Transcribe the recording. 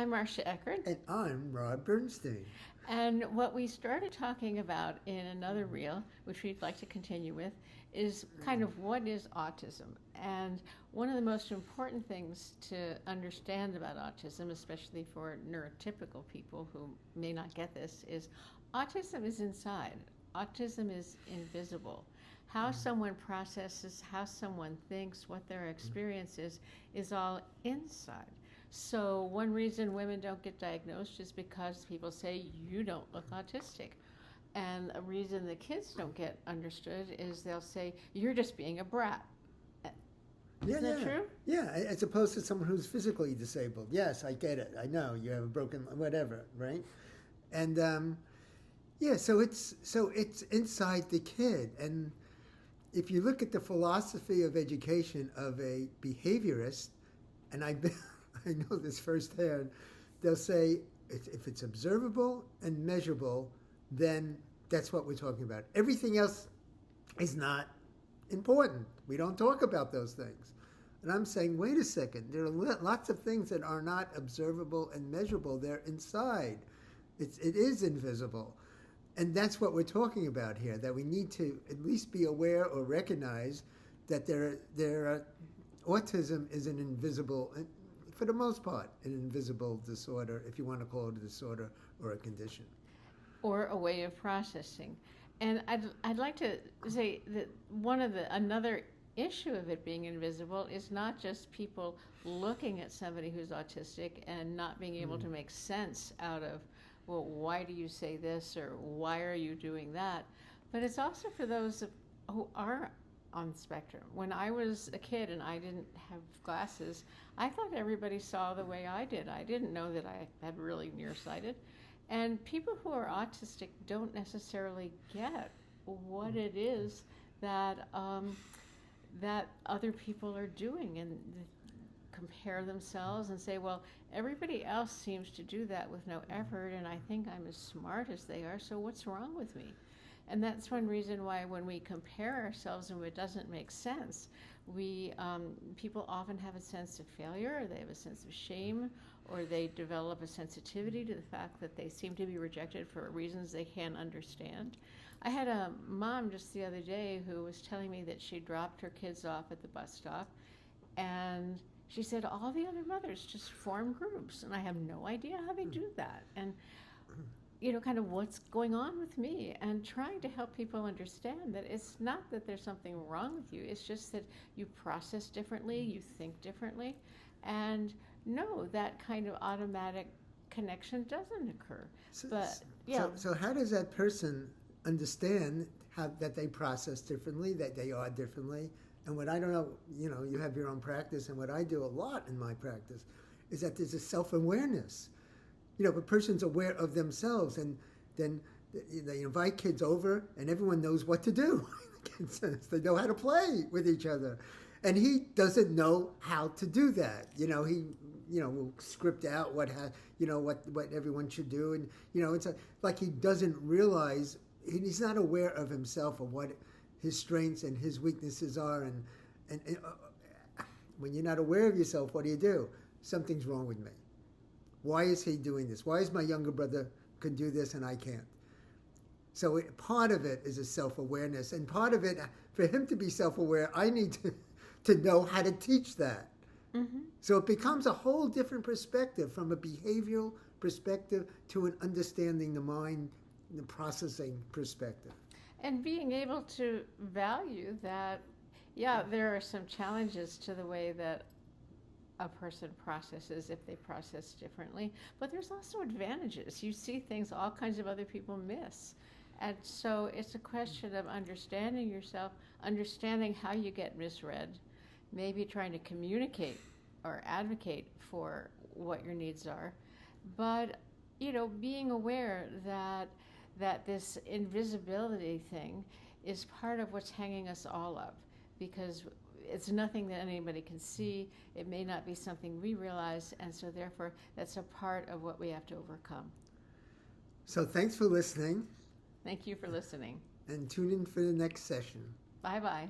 I'm Marcia Eckert. And I'm Rob Bernstein. And what we started talking about in another reel, which we'd like to continue with, is kind of what is autism. And one of the most important things to understand about autism, especially for neurotypical people who may not get this, is autism is inside. Autism is invisible. How someone processes, how someone thinks, what their experience is all inside. So one reason women don't get diagnosed is because people say, you don't look autistic. And a reason the kids don't get understood is they'll say, you're just being a brat. Isn't that true? Yeah, as opposed to someone who's physically disabled. Yes, I get it. I know you have a broken whatever, right? And so it's inside the kid. And if you look at the philosophy of education of a behaviorist, and I know this firsthand, they'll say if it's observable and measurable, then that's what we're talking about. Everything else is not important. We don't talk about those things. And I'm saying, wait a second, there are lots of things that are not observable and measurable. They're inside. It is invisible. And that's what we're talking about here, that we need to at least be aware or recognize that autism is an invisible, for the most part, an invisible disorder, if you want to call it a disorder or a condition. Or a way of processing. And I'd like to say that another issue of it being invisible is not just people looking at somebody who's autistic and not being able to make sense out of, well, why do you say this or why are you doing that? But it's also for those who are on the spectrum. When I was a kid and I didn't have glasses, I thought everybody saw the way I did. I didn't know that I had really nearsighted. And people who are autistic don't necessarily get what it is that that other people are doing, and compare themselves and say, well, everybody else seems to do that with no effort, and I think I'm as smart as they are, so what's wrong with me? And that's one reason why when we compare ourselves and it doesn't make sense, people often have a sense of failure, or they have a sense of shame, or they develop a sensitivity to the fact that they seem to be rejected for reasons they can't understand. I had a mom just the other day who was telling me that she dropped her kids off at the bus stop, and she said all the other mothers just form groups, and I have no idea how they do that. And kind of what's going on with me, and trying to help people understand that it's not that there's something wrong with you, it's just that you process differently, you think differently, and no, that kind of automatic connection doesn't occur. So how does that person understand that they process differently, that they are differently? And what I don't know, you have your own practice, and what I do a lot in my practice is that there's a self-awareness. A person's aware of themselves, and then they invite kids over, and everyone knows what to do. They know how to play with each other. And he doesn't know how to do that. He will script out what everyone should do, and it's like he doesn't realize, he's not aware of himself, of what his strengths and his weaknesses are, and when you're not aware of yourself, what do? Something's wrong with me. Why is he doing this? Why is my younger brother can do this and I can't? So part of it is a self-awareness, and part of it, for him to be self-aware, I need to know how to teach that. Mm-hmm. So it becomes a whole different perspective, from a behavioral perspective to an understanding the mind, the processing perspective. And being able to value that, there are some challenges to the way that a person processes if they process differently, but there's also advantages. You see things all kinds of other people miss. And so it's a question of understanding yourself, understanding how you get misread, maybe trying to communicate or advocate for what your needs are, but being aware that this invisibility thing is part of what's hanging us all up, because it's nothing that anybody can see. It may not be something we realize, and so therefore that's a part of what we have to overcome. So thanks for listening. Thank you for listening. And tune in for the next session. Bye-bye.